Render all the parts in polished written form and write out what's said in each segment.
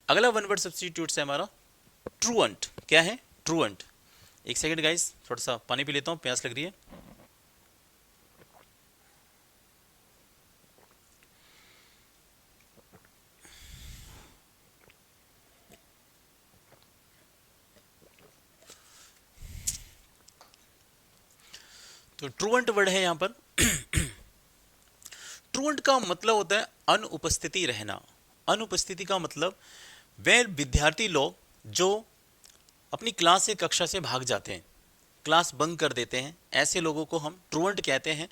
अगला one word substitute है हमारा ट्रूएंट। क्या है? ट्रूएंट। एक सेकंड गाइस, थोड़ा सा पानी पी लेता हूँ, प्यास लग रही है। तो ट्रूएंट वर्ड है यहाँ पर। ट्रूएंट का मतलब होता है अनुपस्थिति रहना। अनुपस्थिति का मतलब वे विद्यार्थी लोग जो अपनी क्लास से, कक्षा से भाग जाते हैं, क्लास बंक कर देते हैं, ऐसे लोगों को हम ट्रूएंट कहते हैं।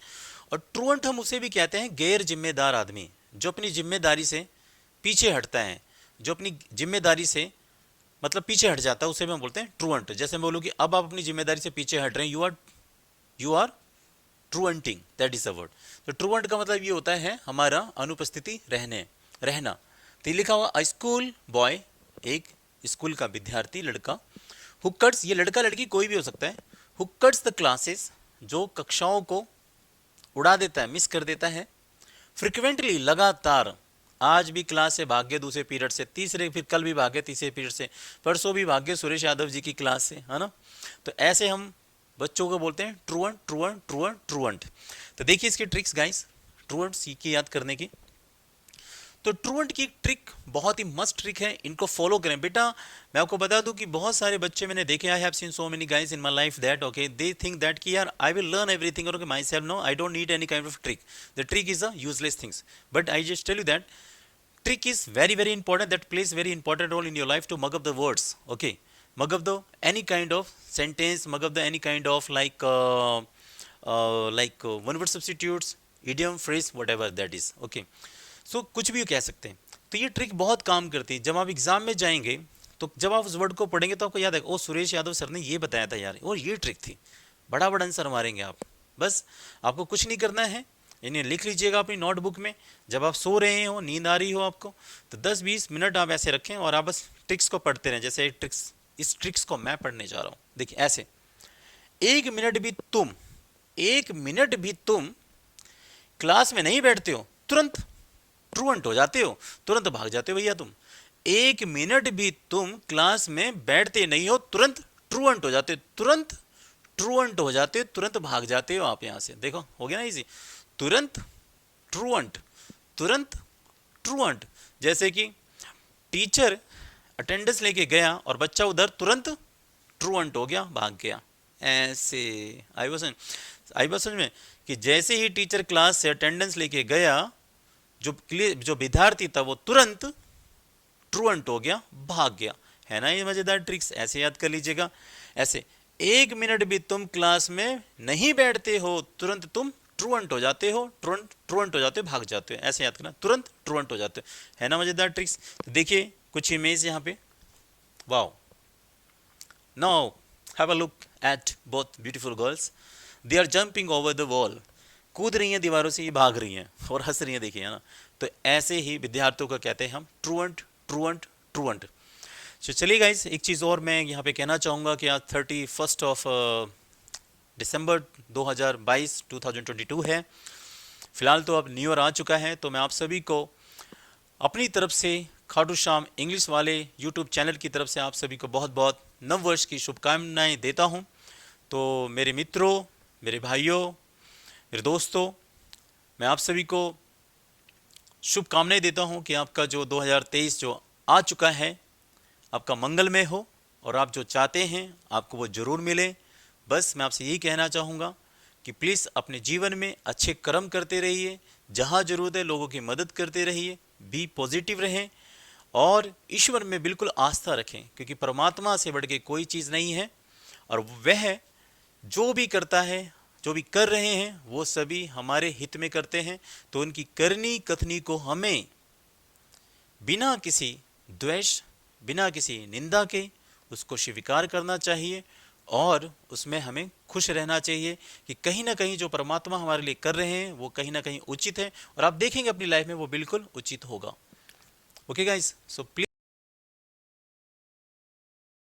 और ट्रूएंट हम उसे भी कहते हैं गैर जिम्मेदार आदमी, जो अपनी जिम्मेदारी से पीछे हटता है, जो अपनी जिम्मेदारी से मतलब पीछे हट जाता है, उसे भी हम बोलते हैं ट्रूएंट। जैसे मैं बोलूँ कि अब आप अपनी जिम्मेदारी से पीछे हट रहे हैं, you are truanting, that is a word. तो ट्रूएंट का मतलब ये होता है हमारा अनुपस्थिति रहना। तो लिखा हुआ अ स्कूल बॉय, एक स्कूल का विद्यार्थी, लड़का, हु कट्स, ये लड़का लड़की कोई भी हो सकता है, हु कट्स द क्लासेस, जो कक्षाओं को उड़ा देता है, मिस कर देता है, फ्रिक्वेंटली, लगातार, आज भी क्लास से भाग्य दूसरे पीरियड से, तीसरे, फिर कल भी भाग्य तीसरे पीरियड से, परसों भी भाग्य सुरेश यादव जी की क्लास से, है ना। तो ऐसे हम बच्चों को बोलते हैं ट्रूएंट, ट्रूएंट, ट्रूएंट, ट्रूएंट। तो देखिए इसकी ट्रिक्स गाइस, ट्रूएंट सीखिए याद करने की। तो ट्रूएंट की ट्रिक बहुत ही मस्त ट्रिक है, इनको फॉलो करें बेटा। मैं आपको बता दूं कि बहुत सारे बच्चे मैंने देखे, I have seen so many guys in my life that okay they think that कि यार I will learn everything okay myself, no I don't need any kind of trick, the trick is a useless things. But I just tell you that trick is very very important, that plays very important role in your life to mug up the words, okay, mug up the any kind of sentence, mug up the any kind of one word substitutes, idiom, phrase, whatever that is, okay. So कुछ भी कह सकते हैं। तो ये trick बहुत काम करती है। जब आप एग्जाम में जाएंगे तो जब आप उस वर्ड को पढ़ेंगे तो आपको याद है, ओ सुरेश यादव सर ने ये बताया था यार, और ये ट्रिक थी, बड़ा बड़ा आंसर मारेंगे आप। बस आपको कुछ नहीं करना है, इन्हें लिख लीजिएगा अपनी नोटबुक में। जब आप सो रहे हो, नींद आ रही हो आपको, तो 10-20 मिनट आप ऐसे रखें और आप बस ट्रिक्स को पढ़ते रहें। जैसे ट्रिक्स, इस ट्रिक्स को मैं पढ़ने जा रहा हूँ, देखिए ऐसे, एक मिनट भी तुम क्लास में नहीं बैठते हो, तुरंत ट्रूएंट हो जाते हो, तुरंत भाग जाते हो भैया तुम। एक मिनट भी तुम क्लास में बैठते नहीं हो, तुरंत ट्रूएंट हो जाते हो, तुरंत ट्रूएंट हो जाते हो, तुरंत भाग जाते हो आप यहाँ से। देखो हो गया ना इजी, तुरंत ट्रूएंट, तुरंत ट्रूएंट। जैसे कि टीचर अटेंडेंस लेके गया और बच्चा उधर तुरंत ट्रूएंट हो गया, भाग गया, ऐसे। आई बात समझ में कि जैसे ही टीचर क्लास से अटेंडेंस लेके गया, जो विद्यार्थी था वो तुरंत ट्रूएंट हो गया, भाग गया। है ना ये मजेदार ट्रिक्स, ऐसे याद कर लीजिएगा। ऐसे एक मिनट भी तुम क्लास में नहीं बैठते हो, तुरंत तुम ट्रूएंट हो जाते हो, ट्रूएंट हो जाते हो, भाग जाते हो, ऐसे याद करना, तुरंत ट्रूएंट हो जाते हो। है ना मजेदार ट्रिक्स। तो देखिए कुछ इमेज यहाँ पे, wow. Now have a look at both beautiful girls, they are jumping over the wall, कूद रही हैं दीवारों से, ये भाग रही हैं और हंस रही हैं, देखिए है ना। तो ऐसे ही विद्यार्थियों को कहते हैं हम ट्रूएंट, ट्रूएंट, ट्रूएंट। तो चलिए गाइस, एक चीज़ और मैं यहाँ पे कहना चाहूँगा कि आज 31 ऑफ दिसंबर 2022 है। फिलहाल तो अब न्यू ईयर आ चुका है, तो मैं आप सभी को अपनी तरफ से, खाटू श्याम इंग्लिश वाले यूट्यूब चैनल की तरफ से आप सभी को बहुत बहुत नव वर्ष की शुभकामनाएं देता हूं। तो मेरे मित्रों, मेरे भाइयों, मेरे दोस्तों, मैं आप सभी को शुभकामनाएं देता हूं कि आपका जो 2023 जो आ चुका है, आपका मंगलमय हो, और आप जो चाहते हैं आपको वो ज़रूर मिले। बस मैं आपसे यही कहना चाहूँगा कि प्लीज़ अपने जीवन में अच्छे कर्म करते रहिए, जहाँ ज़रूरत है लोगों की मदद करते रहिए, बी पॉजिटिव रहें और ईश्वर में बिल्कुल आस्था रखें, क्योंकि परमात्मा से बढ़ के कोई चीज़ नहीं है। और वह जो भी करता है, जो भी कर रहे हैं, वो सभी हमारे हित में करते हैं। तो उनकी करनी कथनी को हमें बिना किसी द्वेष, बिना किसी निंदा के उसको स्वीकार करना चाहिए, और उसमें हमें खुश रहना चाहिए कि कहीं ना कहीं जो परमात्मा हमारे लिए कर रहे हैं वो कहीं ना कहीं उचित है, और आप देखेंगे अपनी लाइफ में वो बिल्कुल उचित होगा। Okay guys, so please